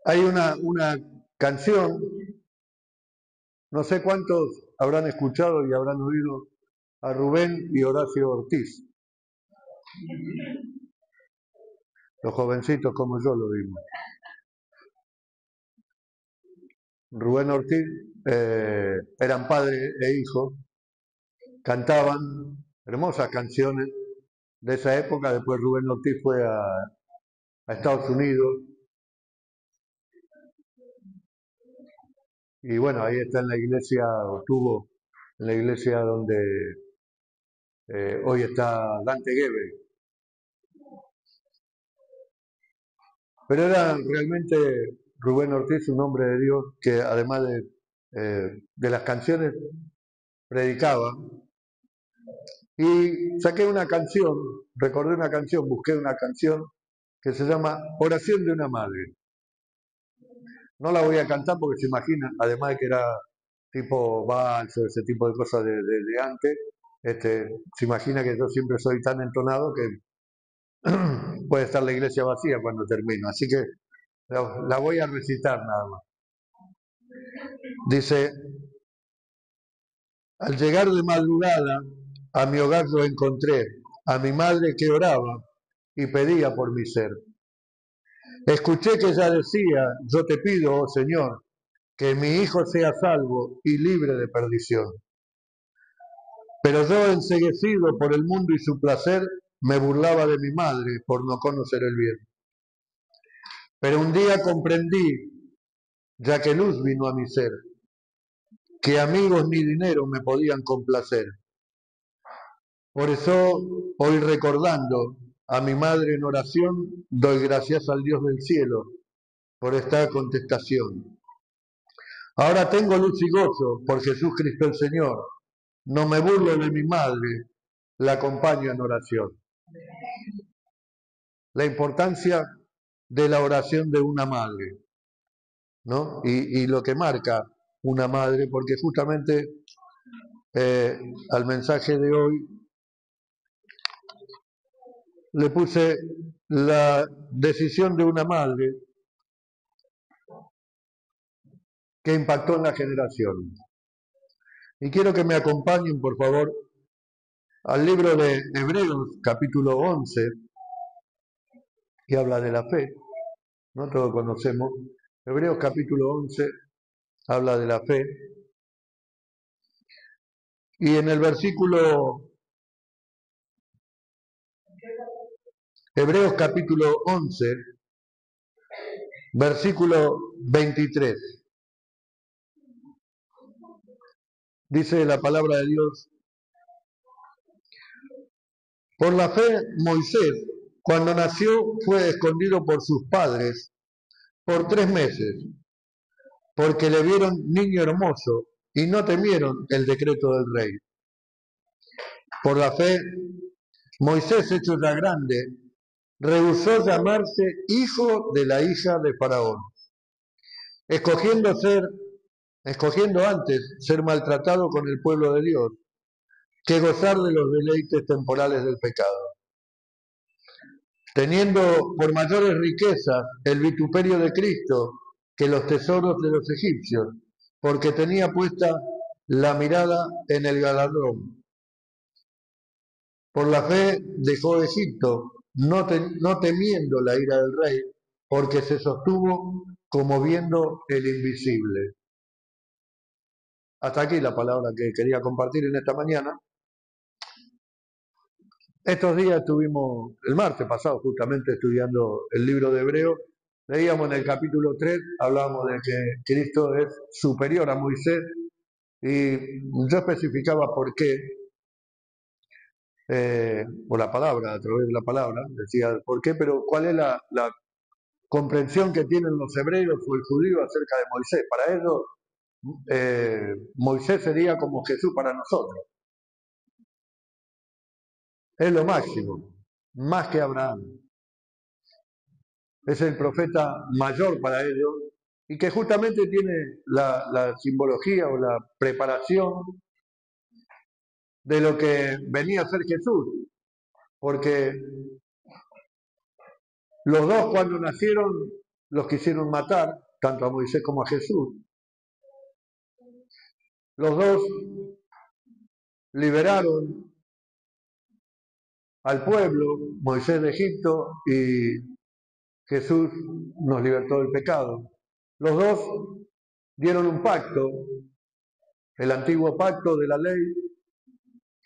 Hay una canción, no sé cuántos habrán escuchado y habrán oído a Rubén y Horacio Ortiz. Los jovencitos como yo lo vimos. Rubén Ortiz eran padre e hijo, cantaban hermosas canciones de esa época. Después Rubén Ortiz fue a Estados Unidos y bueno, ahí está en la iglesia, o estuvo en la iglesia donde hoy está Dante Gebel. Pero era realmente Rubén Ortiz un hombre de Dios que además de las canciones predicaba. Y saqué una canción, recordé una canción, busqué una canción que se llama Oración de una Madre. No la voy a cantar porque se imagina, además de que era tipo vals o ese tipo de cosas de antes, se imagina que yo siempre soy tan entonado que puede estar la iglesia vacía cuando termino. Así que la voy a recitar nada más. Dice, al llegar de madrugada a mi hogar lo encontré, a mi madre que oraba y pedía por mi ser. Escuché que ella decía, yo te pido, oh Señor, que mi hijo sea salvo y libre de perdición. Pero yo, enceguecido por el mundo y su placer, me burlaba de mi madre por no conocer el bien. Pero un día comprendí, ya que luz vino a mi ser, que amigos ni dinero me podían complacer. Por eso, hoy recordando a mi madre en oración, doy gracias al Dios del cielo por esta contestación. Ahora tengo luz y gozo por Jesús Cristo el Señor. No me burlo de mi madre, la acompaño en oración. La importancia de la oración de una madre, ¿no? Y lo que marca una madre, porque justamente al mensaje de hoy le puse la decisión de una madre que impactó en la generación. Y quiero que me acompañen, por favor, al libro de Hebreos, capítulo 11, que habla de la fe. No todos conocemos. Hebreos, capítulo 11, habla de la fe. Y en el versículo, Hebreos, capítulo 11, versículo 23, dice la palabra de Dios, por la fe Moisés, cuando nació, fue escondido por sus padres por 3 meses, porque le vieron niño hermoso y no temieron el decreto del rey. Por la fe, Moisés, hecho ya grande, rehusó llamarse hijo de la hija de Faraón, escogiendo antes ser maltratado con el pueblo de Dios, que gozar de los deleites temporales del pecado, teniendo por mayores riquezas el vituperio de Cristo que los tesoros de los egipcios, porque tenía puesta la mirada en el galardón. Por la fe dejó Egipto, no temiendo la ira del rey, porque se sostuvo como viendo el invisible. Hasta aquí la palabra que quería compartir en esta mañana. Estos días estuvimos, el martes pasado justamente, estudiando el libro de Hebreos. Leíamos en el capítulo 3, hablábamos de que Cristo es superior a Moisés y yo especificaba por qué, por la palabra, a través de la palabra, decía por qué, pero cuál es la comprensión que tienen los hebreos o el judío acerca de Moisés. Para ellos, Moisés sería como Jesús para nosotros. Es lo máximo, más que Abraham. Es el profeta mayor para ellos y que justamente tiene la simbología o la preparación de lo que venía a ser Jesús. Porque los dos cuando nacieron los quisieron matar, tanto a Moisés como a Jesús. Los dos liberaron al pueblo, Moisés de Egipto y Jesús nos libertó del pecado. Los dos dieron un pacto, el antiguo pacto de la ley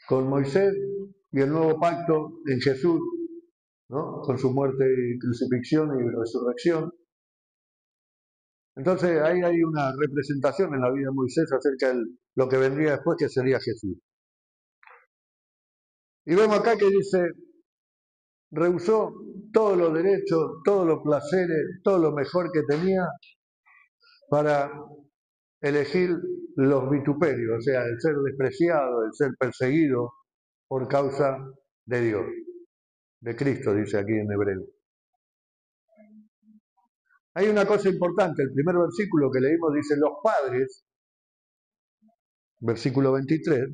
con Moisés y el nuevo pacto en Jesús, ¿no? Con su muerte y crucifixión y resurrección. Entonces ahí hay una representación en la vida de Moisés acerca de lo que vendría después, que sería Jesús. Y vemos acá que dice, rehusó todos los derechos, todos los placeres, todo lo mejor que tenía para elegir los vituperios, o sea, el ser despreciado, el ser perseguido por causa de Dios, de Cristo, dice aquí en hebreo. Hay una cosa importante, el primer versículo que leímos dice, los padres, versículo 23,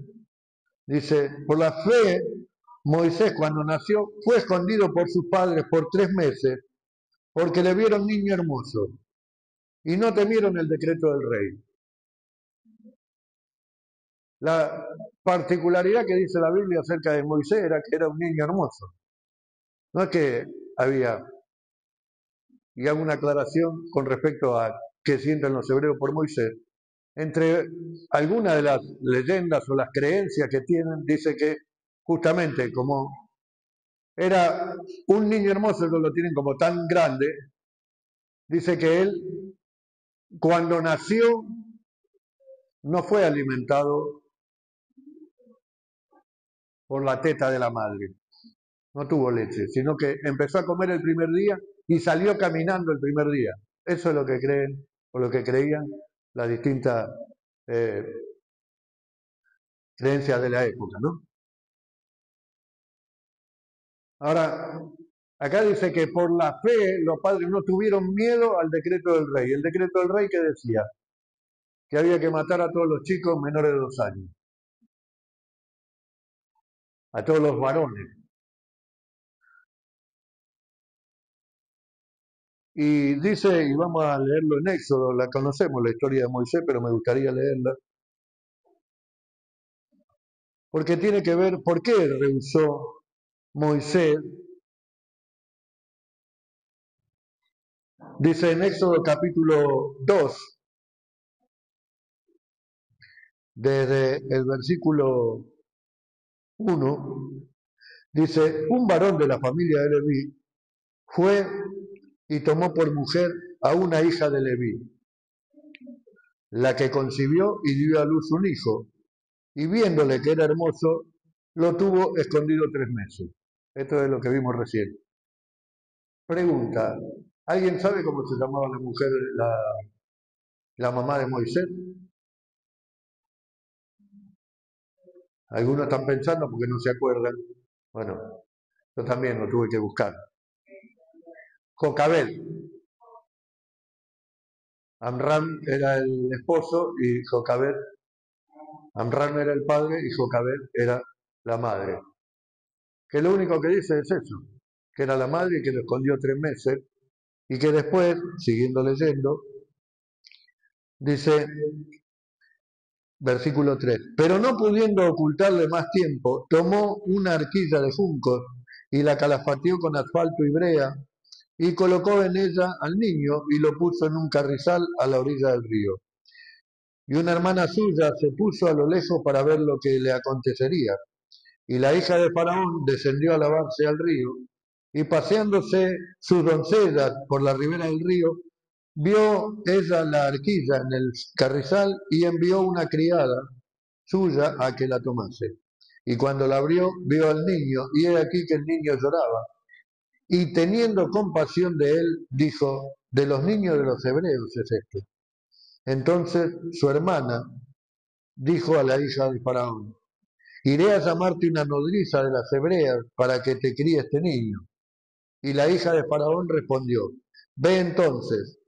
dice, por la fe, Moisés cuando nació fue escondido por sus padres por 3 meses porque le vieron niño hermoso y no temieron el decreto del rey. La particularidad que dice la Biblia acerca de Moisés era que era un niño hermoso. No es que había, y hago una aclaración con respecto a qué sienten los hebreos por Moisés. Entre algunas de las leyendas o las creencias que tienen, dice que justamente como era un niño hermoso que lo tienen como tan grande, dice que él cuando nació no fue alimentado por la teta de la madre, no tuvo leche, sino que empezó a comer el primer día y salió caminando el primer día. Eso es lo que creen o lo que creían las distintas creencias de la época, ¿no? Ahora, acá dice que por la fe los padres no tuvieron miedo al decreto del rey. El decreto del rey que decía que había que matar a todos los chicos menores de 2 años, a todos los varones. Y dice, y vamos a leerlo en Éxodo, la conocemos, la historia de Moisés, pero me gustaría leerla, porque tiene que ver por qué rehusó Moisés. Dice en Éxodo capítulo 2, desde el versículo 1, dice, un varón de la familia de Leví fue y tomó por mujer a una hija de Leví, la que concibió y dio a luz un hijo, y viéndole que era hermoso, lo tuvo escondido 3 meses. Esto es lo que vimos recién. Pregunta, ¿alguien sabe cómo se llamaba la mujer, la mamá de Moisés? Algunos están pensando porque no se acuerdan. Bueno, yo también lo tuve que buscar. Jocabed. Amram era el esposo y Jocabed, Amram era el padre y Jocabed era la madre. Que lo único que dice es eso, que era la madre y que lo escondió 3 meses y que después, siguiendo leyendo, dice, versículo 3, pero no pudiendo ocultarle más tiempo, tomó una arquilla de juncos y la calafateó con asfalto y brea y colocó en ella al niño y lo puso en un carrizal a la orilla del río. Y una hermana suya se puso a lo lejos para ver lo que le acontecería. Y la hija de Faraón descendió a lavarse al río, y paseándose sus doncellas por la ribera del río, vio ella la arquilla en el carrizal y envió una criada suya a que la tomase. Y cuando la abrió, vio al niño, y he aquí que el niño lloraba. Y teniendo compasión de él, dijo, de los niños de los hebreos es este. Entonces su hermana dijo a la hija de Faraón, iré a llamarte una nodriza de las hebreas para que te críe este niño. Y la hija de Faraón respondió, ve entonces.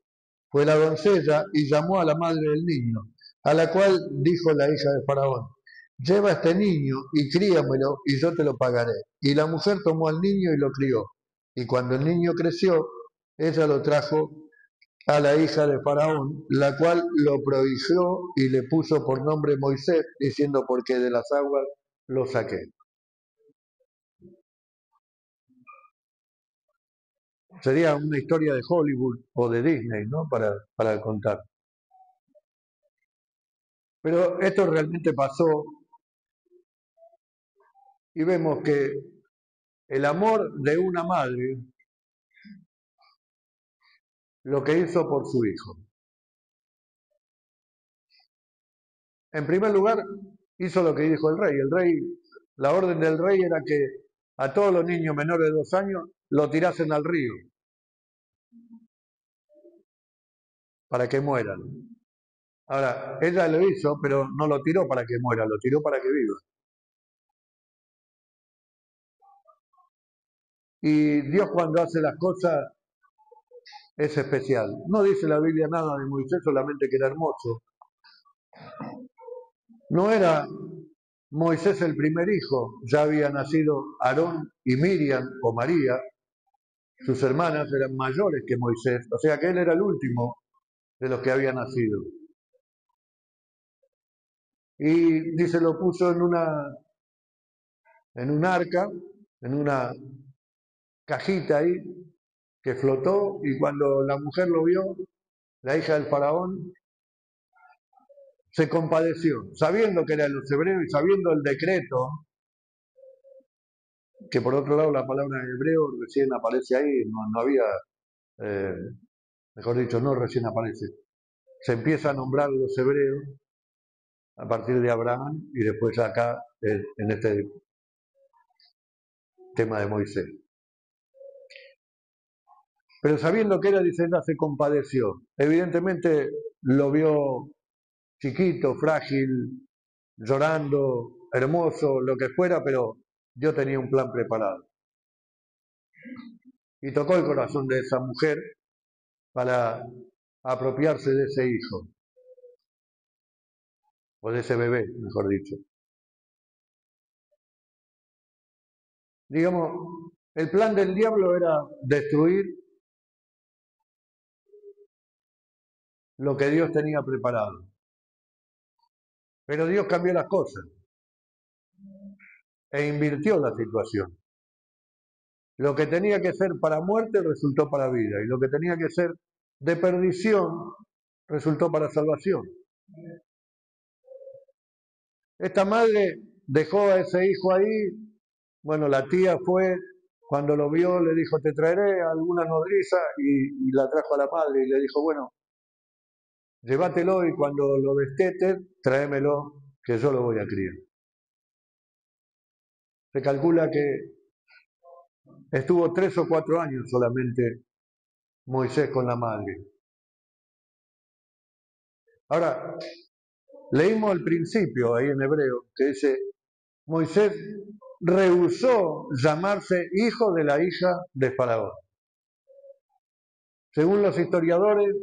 Fue la doncella y llamó a la madre del niño, a la cual dijo la hija de Faraón, lleva a este niño y críamelo y yo te lo pagaré. Y la mujer tomó al niño y lo crió. Y cuando el niño creció, ella lo trajo a la hija de Faraón, la cual lo prohibió y le puso por nombre Moisés, diciendo porque de las aguas lo saqué. Sería una historia de Hollywood o de Disney, ¿no? Para contar. Pero esto realmente pasó y vemos que el amor de una madre lo que hizo por su hijo. En primer lugar, hizo lo que dijo el rey. El rey, la orden del rey era que a todos los niños menores de 2 años lo tirasen al río para que mueran. Ahora, ella lo hizo, pero no lo tiró para que muera, lo tiró para que viva. Y Dios cuando hace las cosas es especial. No dice la Biblia nada de Moisés, solamente que era hermoso. No era Moisés el primer hijo, ya había nacido Aarón y Miriam o María, sus hermanas eran mayores que Moisés, o sea que él era el último de los que había nacido. Y dice, lo puso en un arca, en una cajita ahí, que flotó, y cuando la mujer lo vio, la hija del faraón, se compadeció, sabiendo que era de los hebreos y sabiendo el decreto, que por otro lado la palabra en hebreo recién aparece ahí, no había, eh, mejor dicho, no recién aparece. Se empieza a nombrar los hebreos a partir de Abraham y después acá en este tema de Moisés. Pero sabiendo que era, dice, ella se compadeció. Evidentemente lo vio chiquito, frágil, llorando, hermoso, lo que fuera, pero Dios tenía un plan preparado. Y tocó el corazón de esa mujer para apropiarse de ese hijo, o de ese bebé, mejor dicho. Digamos, el plan del diablo era destruir lo que Dios tenía preparado. Pero Dios cambió las cosas e invirtió la situación. Lo que tenía que ser para muerte resultó para vida y lo que tenía que ser de perdición resultó para salvación. Esta madre dejó a ese hijo ahí, bueno, la tía fue, cuando lo vio le dijo, te traeré alguna nodriza y la trajo a la madre y le dijo, bueno, llévatelo y cuando lo destetes, tráemelo, que yo lo voy a criar. Se calcula que estuvo 3 o 4 años solamente Moisés con la madre. Ahora, leímos al principio ahí en hebreo que dice, Moisés rehusó llamarse hijo de la hija de Faraón. Según los historiadores,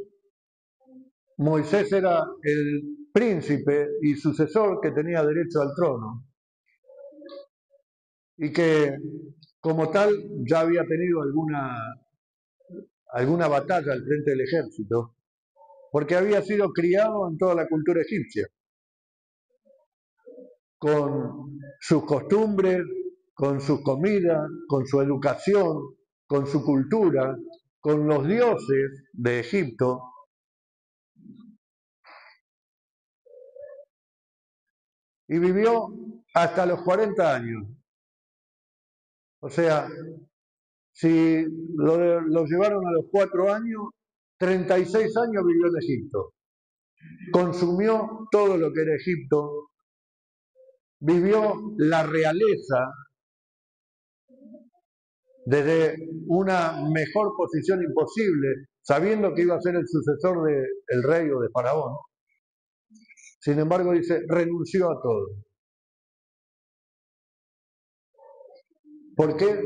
Moisés era el príncipe y sucesor que tenía derecho al trono y que como tal ya había tenido alguna batalla al frente del ejército, porque había sido criado en toda la cultura egipcia, con sus costumbres, con sus comidas, con su educación, con su cultura, con los dioses de Egipto. Y vivió hasta los 40 años. O sea, si lo llevaron a los 4 años, 36 años vivió en Egipto. Consumió todo lo que era Egipto, vivió la realeza desde una mejor posición imposible, sabiendo que iba a ser el sucesor del rey o de Faraón. Sin embargo, dice, renunció a todo. ¿Por qué?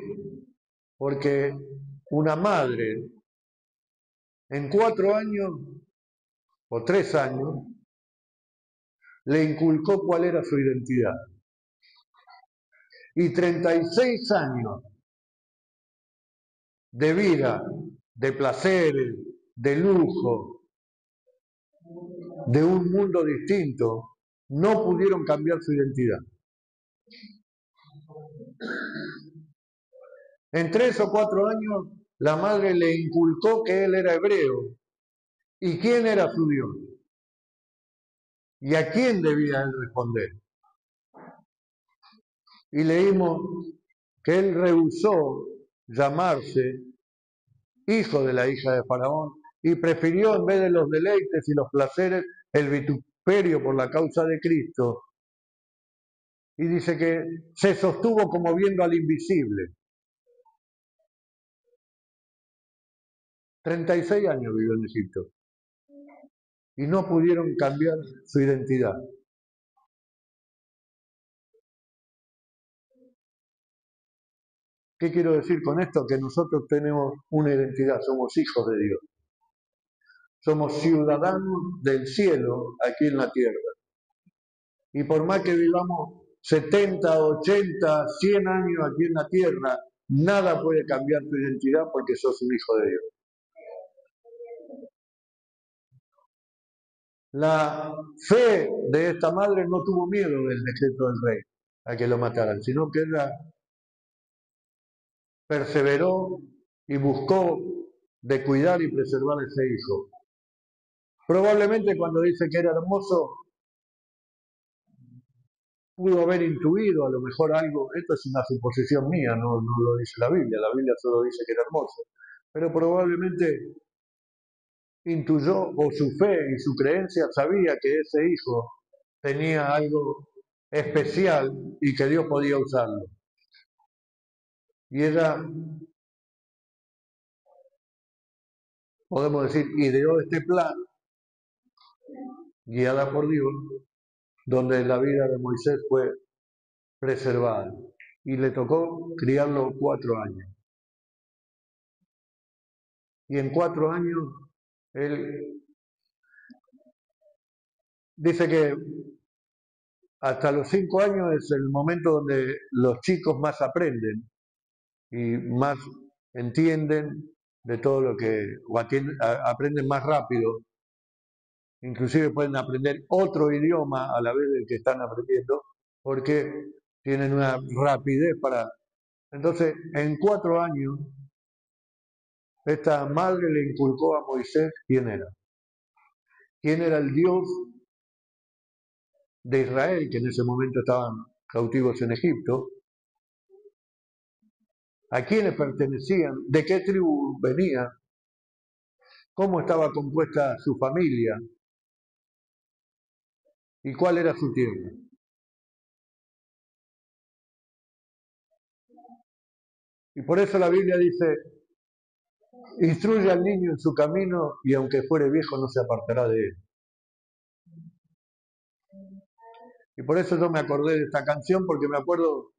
Porque una madre en 4 años o 3 años le inculcó cuál era su identidad. Y 36 años de vida, de placeres, de lujo, de un mundo distinto, no pudieron cambiar su identidad. En 3 o 4 años, la madre le inculcó que él era hebreo y quién era su Dios y a quién debía él responder. Y leímos que él rehusó llamarse hijo de la hija de Faraón y prefirió, en vez de los deleites y los placeres, el vituperio por la causa de Cristo. Y dice que se sostuvo como viendo al invisible. 36 años vivió en Egipto y no pudieron cambiar su identidad. ¿Qué quiero decir con esto? Que nosotros tenemos una identidad, somos hijos de Dios. Somos ciudadanos del cielo aquí en la tierra. Y por más que vivamos 70, 80, 100 años aquí en la tierra, nada puede cambiar tu identidad porque sos un hijo de Dios. La fe de esta madre no tuvo miedo del decreto del rey a que lo mataran, sino que ella perseveró y buscó de cuidar y preservar a ese hijo. Probablemente cuando dice que era hermoso, pudo haber intuido a lo mejor algo, esto es una suposición mía, no lo dice la Biblia solo dice que era hermoso, pero probablemente intuyó, o su fe y su creencia sabía que ese hijo tenía algo especial y que Dios podía usarlo. Y ella, podemos decir, ideó este plan, guiada por Dios, donde la vida de Moisés fue preservada. Y le tocó criarlo 4 años. Y en 4 años, él dice que hasta los 5 años es el momento donde los chicos más aprenden y más entienden de todo lo que, o aprenden más rápido, inclusive pueden aprender otro idioma a la vez del que están aprendiendo, porque tienen una rapidez para... Entonces, en 4 años, esta madre le inculcó a Moisés quién era. Quién era el Dios de Israel, que en ese momento estaban cautivos en Egipto, a quiénes pertenecían, de qué tribu venían, cómo estaba compuesta su familia y cuál era su tierra. Y por eso la Biblia dice, instruye al niño en su camino y aunque fuere viejo no se apartará de él. Y por eso yo me acordé de esta canción, porque me acuerdo,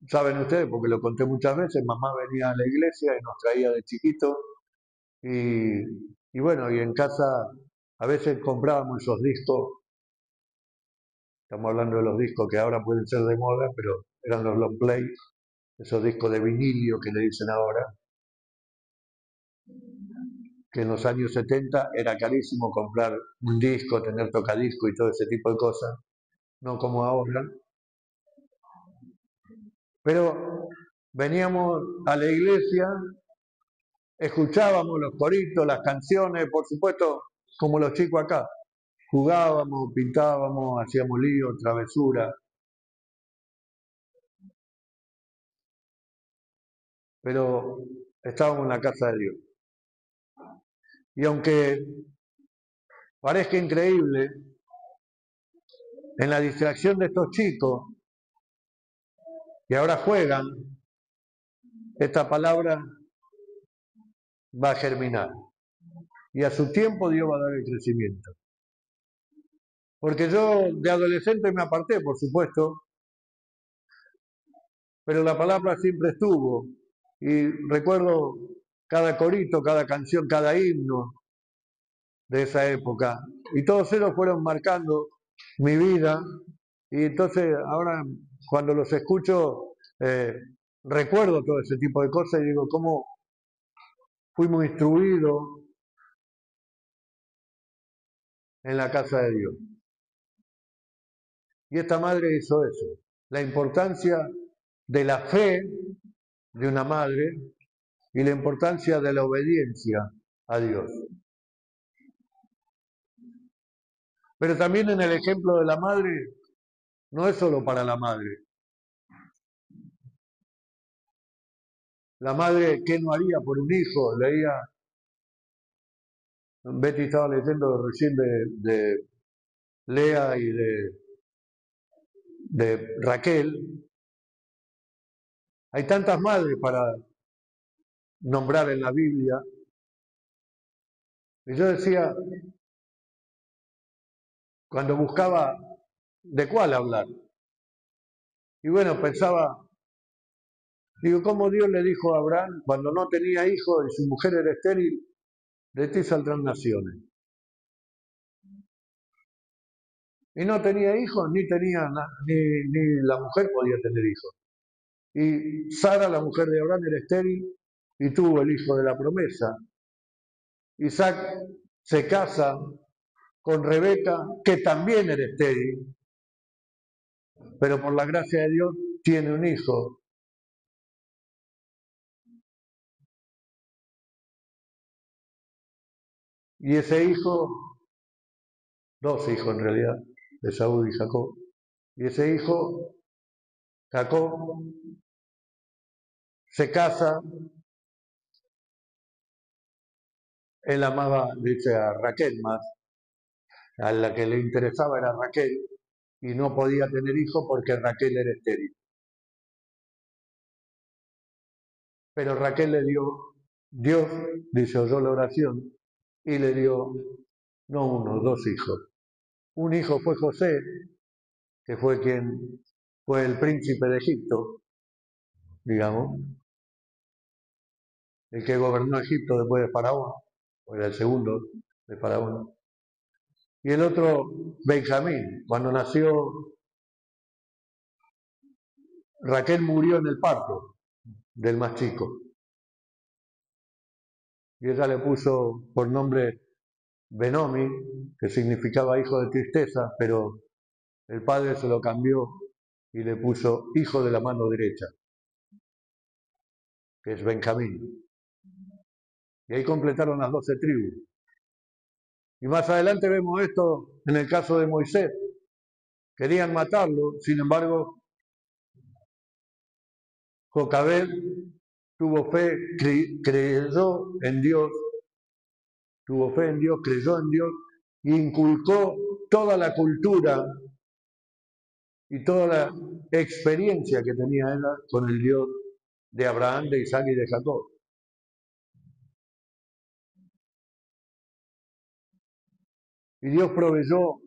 saben ustedes, porque lo conté muchas veces, mamá venía a la iglesia y nos traía de chiquito y bueno, y en casa a veces comprábamos esos discos, estamos hablando de los discos que ahora pueden ser de moda, pero eran los long play, esos discos de vinilio que le dicen ahora, que en los años 70 era carísimo comprar un disco, tener tocadisco y todo ese tipo de cosas, no como ahora. Pero veníamos a la iglesia, escuchábamos los coritos, las canciones, por supuesto, como los chicos acá. Jugábamos, pintábamos, hacíamos lío, travesura. Pero estábamos en la casa de Dios. Y aunque parezca increíble, en la distracción de estos chicos que ahora juegan, esta palabra va a germinar. Y a su tiempo Dios va a dar el crecimiento. Porque yo de adolescente me aparté, por supuesto, pero la palabra siempre estuvo. Y recuerdo cada corito, cada canción, cada himno de esa época. Y todos ellos fueron marcando mi vida. Y entonces ahora cuando los escucho, recuerdo todo ese tipo de cosas y digo, fuimos instruidos en la casa de Dios. Y esta madre hizo eso. La importancia de la fe de una madre y la importancia de la obediencia a Dios. Pero también en el ejemplo de la madre, no es solo para la madre. La madre, ¿qué no haría por un hijo? Leía, Betty estaba leyendo recién de Lea y de Raquel. Hay tantas madres para nombrar en la Biblia. Y yo decía, cuando buscaba de cuál hablar, y bueno, pensaba, digo, ¿cómo Dios le dijo a Abraham cuando no tenía hijos y su mujer era estéril? De ti saldrán naciones. Y no tenía hijos, ni la mujer podía tener hijos. Y Sara, la mujer de Abraham, era estéril y tuvo el hijo de la promesa. Isaac se casa con Rebeca, que también era estéril, pero por la gracia de Dios tiene un hijo. Y ese hijo, dos hijos en realidad, Esaú y Jacob. Y ese hijo, Jacob, se casa, él amaba, dice, a Raquel más, a la que le interesaba era Raquel, y no podía tener hijo porque Raquel era estéril. Pero Raquel le dio, Dios, dice, oyó la oración, y le dio no uno, dos hijos. Un hijo fue José, que fue quien fue el príncipe de Egipto, digamos, el que gobernó Egipto después de Faraón, o era el segundo de Faraón. Y el otro, Benjamín. Cuando nació, Raquel murió en el parto del más chico. Y ella le puso por nombre Benomi, que significaba hijo de tristeza, pero el padre se lo cambió y le puso hijo de la mano derecha, que es Benjamín. Y ahí completaron las 12 tribus. Y más adelante vemos esto en el caso de Moisés. Querían matarlo, sin embargo, Jocabed tuvo fe, creyó en Dios, tuvo fe en Dios, creyó en Dios, e inculcó toda la cultura y toda la experiencia que tenía ella con el Dios de Abraham, de Isaac y de Jacob. Y Dios proveyó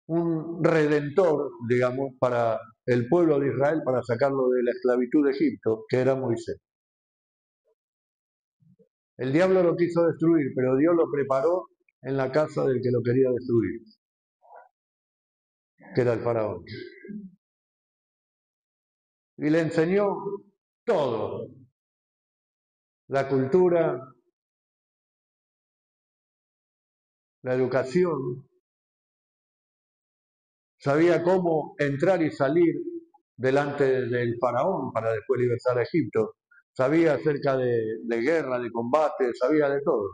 un redentor, digamos, para el pueblo de Israel, para sacarlo de la esclavitud de Egipto, que era Moisés. El diablo lo quiso destruir, pero Dios lo preparó en la casa del que lo quería destruir, que era el faraón. Y le enseñó todo, la cultura, la educación, sabía cómo entrar y salir delante del faraón para después libertar a Egipto, sabía acerca de guerra, de combate, sabía de todo.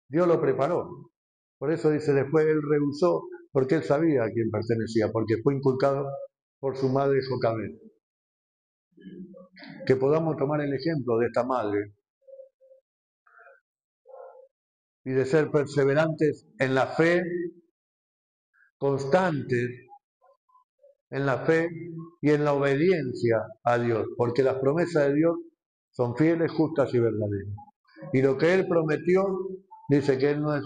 Dios lo preparó. Por eso dice, después él rehusó, porque él sabía a quién pertenecía, porque fue inculcado por su madre Jocabed. Que podamos tomar el ejemplo de esta madre y de ser perseverantes en la fe, constantes en la fe y en la obediencia a Dios, porque las promesas de Dios son fieles, justas y verdaderas. Y lo que Él prometió, dice que Él no es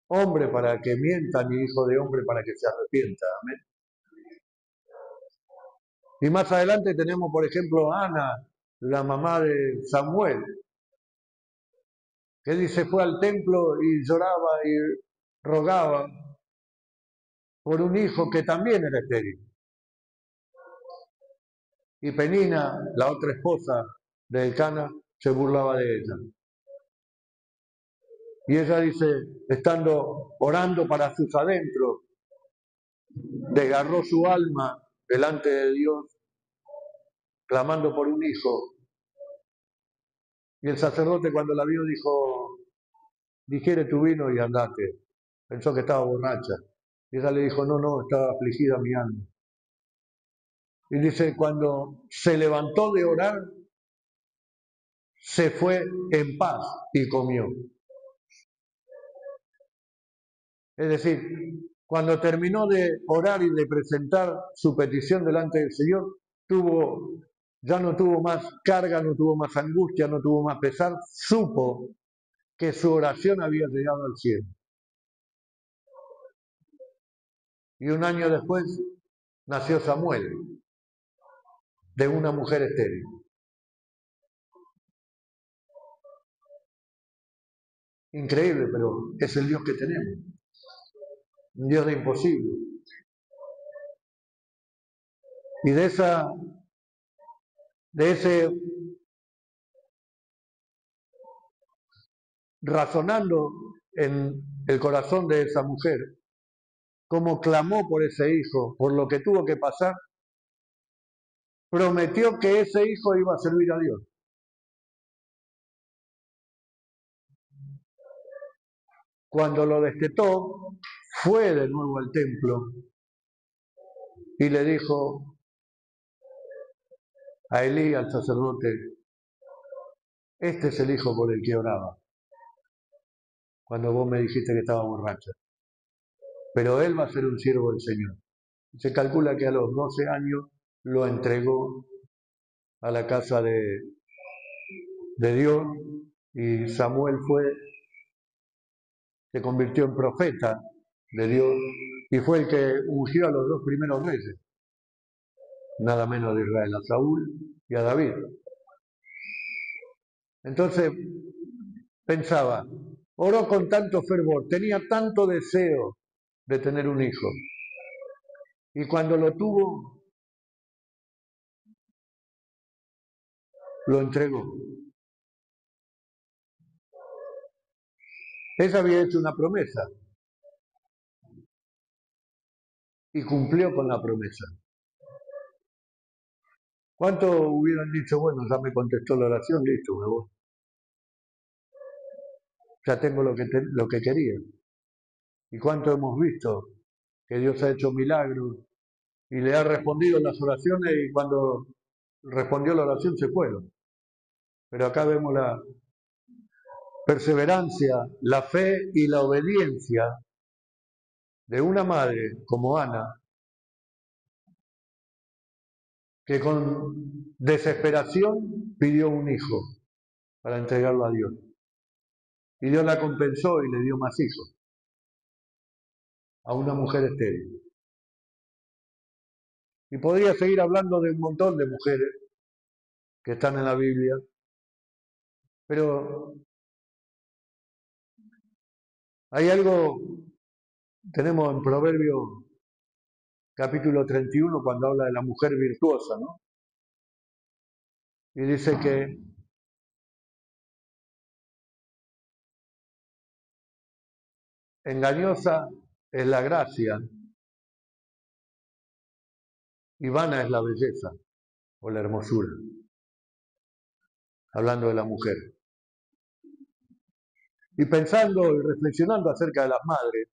hombre para que mienta, ni hijo de hombre para que se arrepienta. Amén. Y más adelante tenemos, por ejemplo, a Ana, la mamá de Samuel, que dice fue al templo y lloraba y rogaba por un hijo que también era estéril. Y Penina, la otra esposa de Elcana, se burlaba de ella. Y ella dice, estando orando para sus adentros, desgarró su alma delante de Dios, clamando por un hijo. Y el sacerdote cuando la vio dijo, digiere tu vino y andate. Pensó que estaba borracha. Y ella le dijo, no, no, estaba afligida mi alma. Y dice, cuando se levantó de orar, se fue en paz y comió. Es decir, cuando terminó de orar y de presentar su petición delante del Señor, ya no tuvo más carga, no tuvo más angustia, no tuvo más pesar, supo que su oración había llegado al cielo. Y un año después nació Samuel, de una mujer estéril. Increíble, pero es el Dios que tenemos. Un Dios de imposible. Y de ese razonando en el corazón de esa mujer, como clamó por ese hijo, por lo que tuvo que pasar, prometió que ese hijo iba a servir a Dios. Cuando lo destetó, fue de nuevo al templo y le dijo a Elí, al sacerdote, este es el hijo por el que oraba, cuando vos me dijiste que estaba borracha. Pero él va a ser un siervo del Señor. Se calcula que a los 12 años lo entregó a la casa de Dios y Samuel se convirtió en profeta de Dios y fue el que ungió a los dos primeros reyes, nada menos de Israel, a Saúl y a David. Entonces pensaba, oró con tanto fervor, tenía tanto deseo de tener un hijo y cuando lo tuvo, lo entregó. Ella había hecho una promesa y cumplió con la promesa. ¿Cuántos hubieran dicho, bueno, ya me contestó la oración, listo, me voy? Ya tengo lo que quería. ¿Y cuánto hemos visto que Dios ha hecho milagros y le ha respondido las oraciones y cuando respondió la oración se fueron? Pero acá vemos la perseverancia, la fe y la obediencia de una madre como Ana, que con desesperación pidió un hijo para entregarlo a Dios. Y Dios la compensó y le dio más hijos a una mujer estéril. Y podría seguir hablando de un montón de mujeres que están en la Biblia, pero hay algo, tenemos en Proverbio capítulo 31 cuando habla de la mujer virtuosa, ¿no? Y dice que engañosa es la gracia y vana es la belleza o la hermosura, hablando de la mujer. Y pensando y reflexionando acerca de las madres,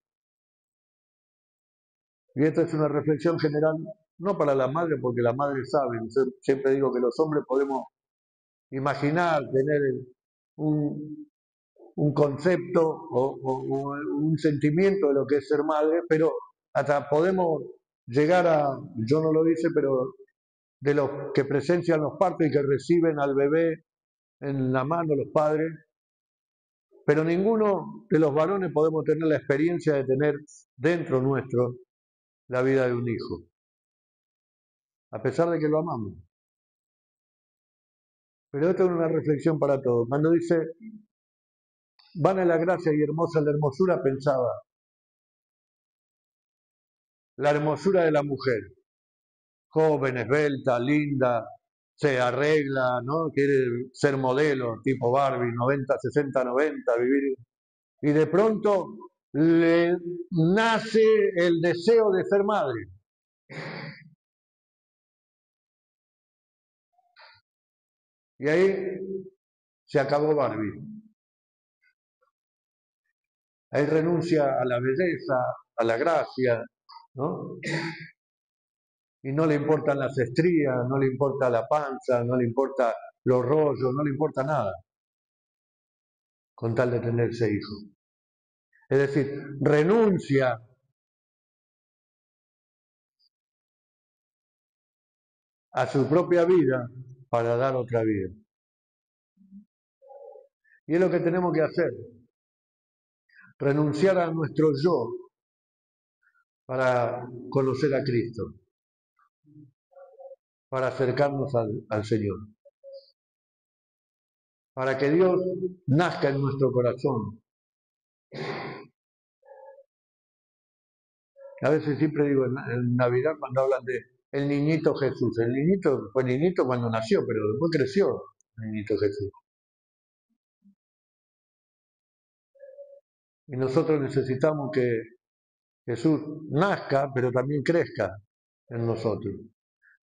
y esta es una reflexión general, no para las madres, porque las madres saben, siempre digo que los hombres podemos imaginar, tener un, un concepto o un sentimiento de lo que es ser madre, pero hasta podemos llegar a, yo no lo hice, pero de los que presencian los partos y que reciben al bebé en la mano los padres, pero ninguno de los varones podemos tener la experiencia de tener dentro nuestro la vida de un hijo, a pesar de que lo amamos. Pero esto es una reflexión para todos. Cuando dice, vana la gracia y hermosa la hermosura, pensaba, la hermosura de la mujer, joven, esbelta, linda, se arregla, ¿no? Quiere ser modelo, tipo Barbie, 90, 60, 90, vivir y de pronto le nace el deseo de ser madre. Y ahí se acabó Barbie. Ahí renuncia a la belleza, a la gracia, ¿no? Y no le importan las estrías, no le importa la panza, no le importa los rollos, no le importa nada, con tal de tener ese hijo. Es decir, renuncia a su propia vida para dar otra vida. Y es lo que tenemos que hacer, renunciar a nuestro yo para conocer a Cristo, para acercarnos al Señor, para que Dios nazca en nuestro corazón. A veces siempre digo en Navidad cuando hablan de el niñito Jesús. El niñito fue niñito cuando nació, pero después creció el niñito Jesús. Y nosotros necesitamos que Jesús nazca, pero también crezca en nosotros.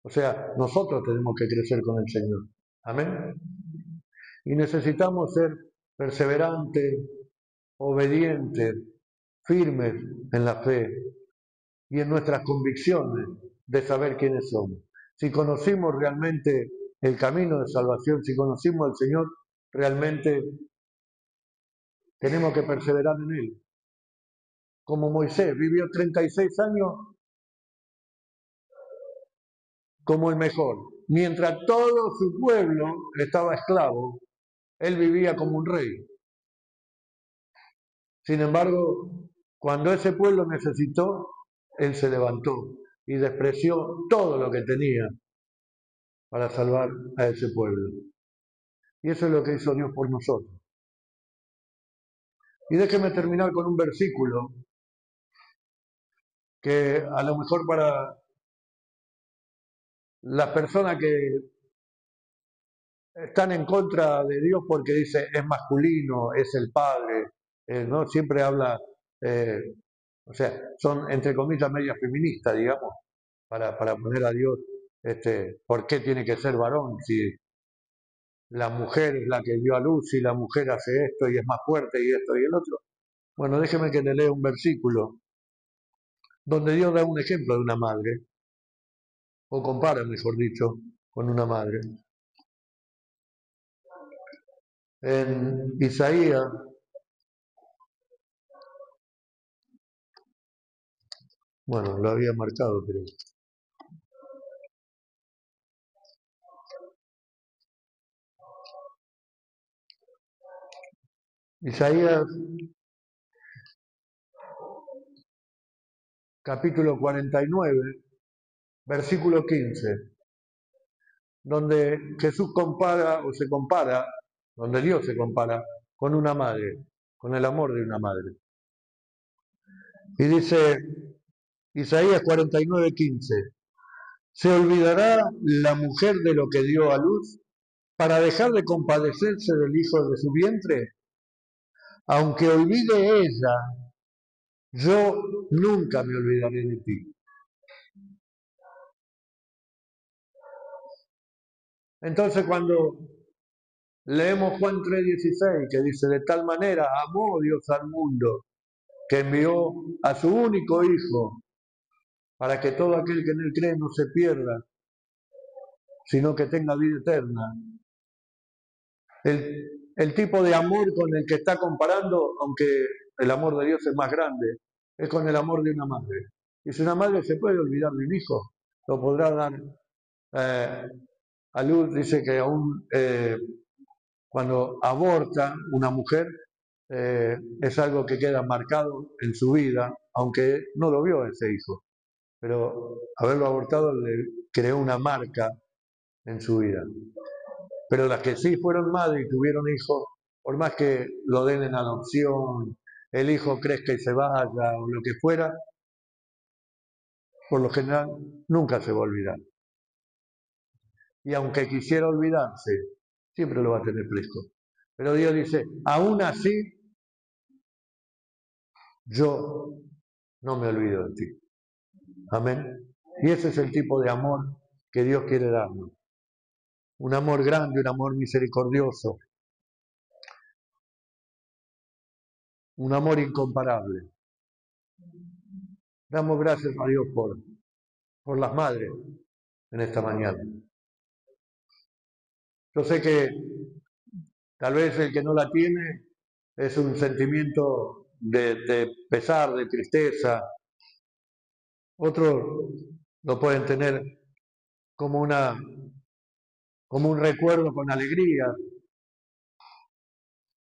O sea, nosotros tenemos que crecer con el Señor. Amén. Y necesitamos ser perseverantes, obedientes, firmes en la fe y en nuestras convicciones de saber quiénes somos. Si conocimos realmente el camino de salvación, si conocimos al Señor, realmente tenemos que perseverar en Él. Como Moisés vivió 36 años como el mejor. Mientras todo su pueblo estaba esclavo, él vivía como un rey. Sin embargo, cuando ese pueblo necesitó, él se levantó y despreció todo lo que tenía para salvar a ese pueblo. Y eso es lo que hizo Dios por nosotros. Y déjeme terminar con un versículo que a lo mejor para las personas que están en contra de Dios porque dice es masculino, es el padre, ¿no? Siempre habla, o sea, son entre comillas medias feministas, digamos, para poner a Dios, ¿por qué tiene que ser varón? Si la mujer es la que dio a luz y la mujer hace esto y es más fuerte y esto y el otro. Bueno, déjeme que le lea un versículo donde Dios da un ejemplo de una madre, o compara, mejor dicho, con una madre. En Isaías, bueno, lo había marcado, pero Isaías capítulo 49, versículo 15, donde Jesús compara o se compara, donde Dios se compara con una madre, con el amor de una madre. Y dice Isaías 49, 15, ¿se olvidará la mujer de lo que dio a luz para dejar de compadecerse del hijo de su vientre? Aunque olvide ella, yo nunca me olvidaré de ti. Entonces cuando leemos Juan 3:16, que dice, de tal manera amó Dios al mundo, que envió a su único Hijo, para que todo aquel que en él cree no se pierda, sino que tenga vida eterna. El tipo de amor con el que está comparando, aunque el amor de Dios es más grande, es con el amor de una madre. Y si una madre se puede olvidar de un hijo, lo podrá dar a luz. Dice que aún cuando aborta una mujer, es algo que queda marcado en su vida, aunque no lo vio ese hijo, pero haberlo abortado le creó una marca en su vida. Pero las que sí fueron madres y tuvieron hijos, por más que lo den en adopción, el hijo crezca y se vaya o lo que fuera, por lo general nunca se va a olvidar. Y aunque quisiera olvidarse, siempre lo va a tener fresco. Pero Dios dice, aún así yo no me olvido de ti. Amén. Y ese es el tipo de amor que Dios quiere darnos. Un amor grande, un amor misericordioso, un amor incomparable. Damos gracias a Dios por las madres en esta mañana. Yo sé que tal vez el que no la tiene es un sentimiento de pesar, de tristeza. Otros lo pueden tener como como un recuerdo con alegría,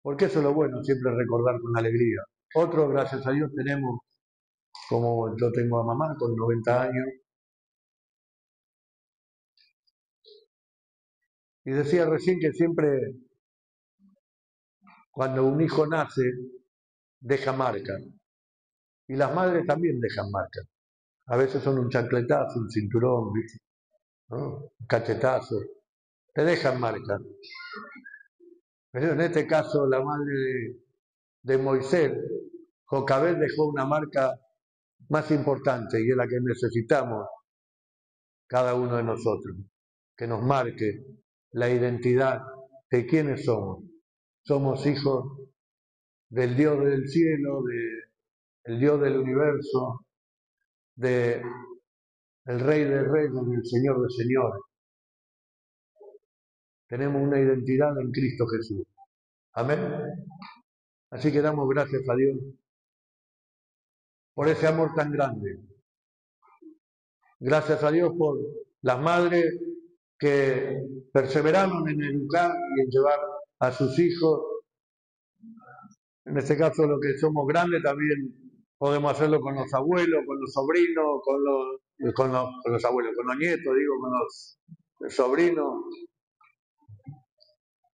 porque eso es lo bueno, siempre recordar con alegría. Otros, gracias a Dios, tenemos, como yo tengo a mamá con 90 años, y decía recién que siempre cuando un hijo nace, deja marca, y las madres también dejan marca. A veces son un chancletazo, un cinturón, ¿no? Un cachetazo, te dejan marca. Pero en este caso, la madre de Moisés, Jocabed, dejó una marca más importante y es la que necesitamos cada uno de nosotros, que nos marque la identidad de quiénes somos. Somos hijos del Dios del cielo, del Dios del universo, del Rey de Reyes, del Señor de Señores. Tenemos una identidad en Cristo Jesús. Amén. Así que damos gracias a Dios por ese amor tan grande. Gracias a Dios por las madres que perseveraron en educar y en llevar a sus hijos. En este caso, los que somos grandes también podemos hacerlo con los abuelos, con los sobrinos, con los abuelos, con los nietos, digo, con los sobrinos,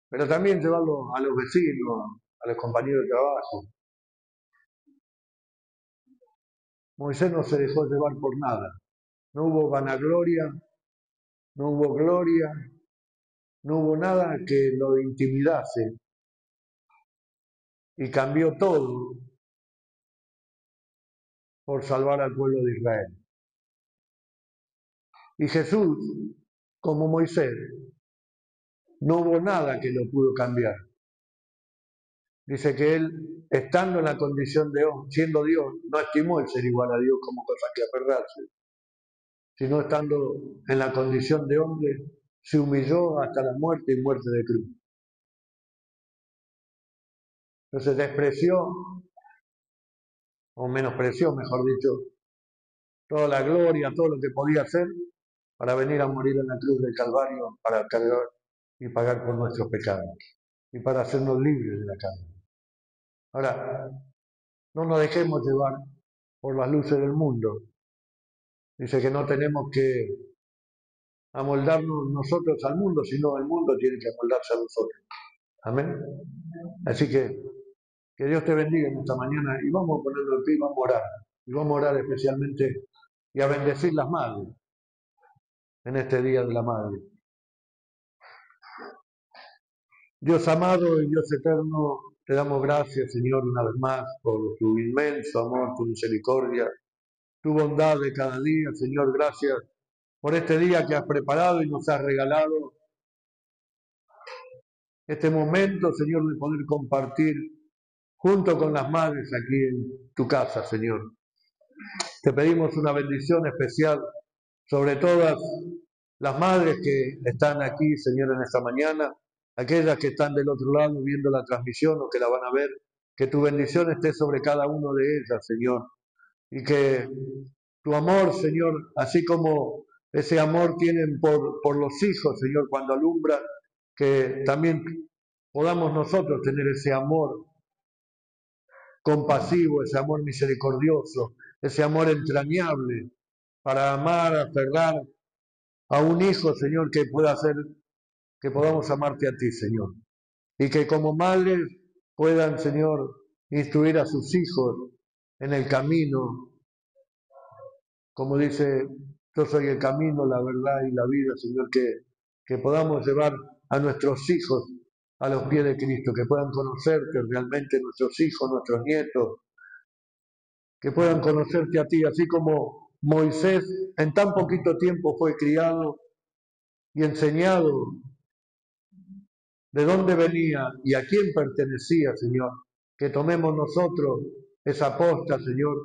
pero también llevarlo a los vecinos, a los compañeros de trabajo. Moisés no se dejó llevar por nada. No hubo vanagloria, no hubo gloria, no hubo nada que lo intimidase y cambió todo por salvar al pueblo de Israel. Y Jesús, como Moisés, no hubo nada que lo pudo cambiar. Dice que él, estando en la condición de hombre, siendo Dios, no estimó el ser igual a Dios como cosa que aferrarse, sino estando en la condición de hombre, se humilló hasta la muerte y muerte de cruz. Entonces despreció, o menospreció, mejor dicho, toda la gloria, todo lo que podía hacer, para venir a morir en la cruz del Calvario, para cargar y pagar por nuestros pecados, y para hacernos libres de la carne. Ahora, no nos dejemos llevar por las luces del mundo. Dice que no tenemos que amoldarnos nosotros al mundo, sino el mundo tiene que amoldarse a nosotros. Amén. Así que Dios te bendiga en esta mañana y vamos a ponerlo en pie y vamos a orar. Y vamos a orar especialmente y a bendecir las madres en este día de la madre. Dios amado y Dios eterno, te damos gracias, Señor, una vez más por tu inmenso amor, tu misericordia, tu bondad de cada día. Señor, gracias por este día que has preparado y nos has regalado. Este momento, Señor, de poder compartir junto con las madres aquí en tu casa, Señor. Te pedimos una bendición especial sobre todas las madres que están aquí, Señor, en esta mañana, aquellas que están del otro lado viendo la transmisión o que la van a ver, que tu bendición esté sobre cada uno de ellas, Señor, y que tu amor, Señor, así como ese amor tienen por los hijos, Señor, cuando alumbran, que también podamos nosotros tener ese amor compasivo, ese amor misericordioso, ese amor entrañable para amar, aferrar a un hijo, Señor, que pueda hacer que podamos amarte a ti, Señor. Y que como madres puedan, Señor, instruir a sus hijos en el camino, como dice, yo soy el camino, la verdad y la vida, Señor, que podamos llevar a nuestros hijos a los pies de Cristo, que puedan conocerte realmente nuestros hijos, nuestros nietos, que puedan conocerte a ti, así como Moisés en tan poquito tiempo fue criado y enseñado de dónde venía y a quién pertenecía, Señor. Que tomemos nosotros esa posta, Señor,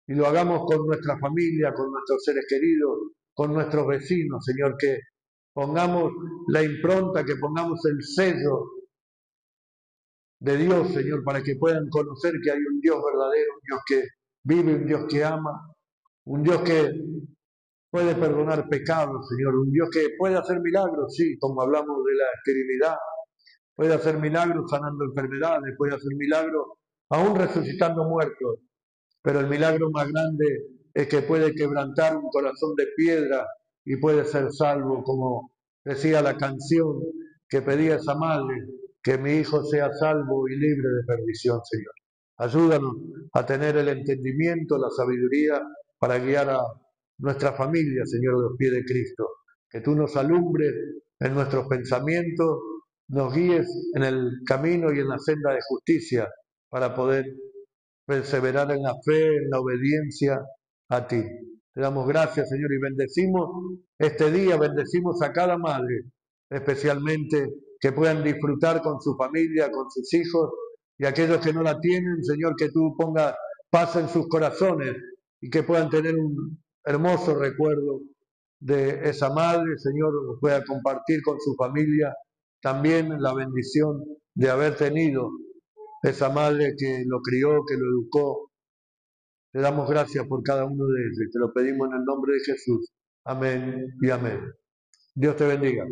y lo hagamos con nuestra familia, con nuestros seres queridos, con nuestros vecinos, Señor, que pongamos la impronta, que pongamos el sello de Dios, Señor, para que puedan conocer que hay un Dios verdadero, un Dios que vive, un Dios que ama, un Dios que puede perdonar pecados, Señor, un Dios que puede hacer milagros, sí, como hablamos de la esterilidad, puede hacer milagros sanando enfermedades, puede hacer milagros aún resucitando muertos, pero el milagro más grande es que puede quebrantar un corazón de piedra y puede ser salvo, como decía la canción que pedía esa madre, que mi hijo sea salvo y libre de perdición, Señor. Ayúdanos a tener el entendimiento, la sabiduría para guiar a nuestra familia, Señor, de los pies de Cristo. Que tú nos alumbres en nuestros pensamientos, nos guíes en el camino y en la senda de justicia para poder perseverar en la fe, en la obediencia a ti. Te damos gracias, Señor, y bendecimos este día, bendecimos a cada madre, especialmente que puedan disfrutar con su familia, con sus hijos, y aquellos que no la tienen, Señor, que tú pongas paz en sus corazones y que puedan tener un hermoso recuerdo de esa madre, Señor, pueda compartir con su familia también la bendición de haber tenido esa madre que lo crió, que lo educó. Te damos gracias por cada uno de ellos y te lo pedimos en el nombre de Jesús. Amén y amén. Dios te bendiga.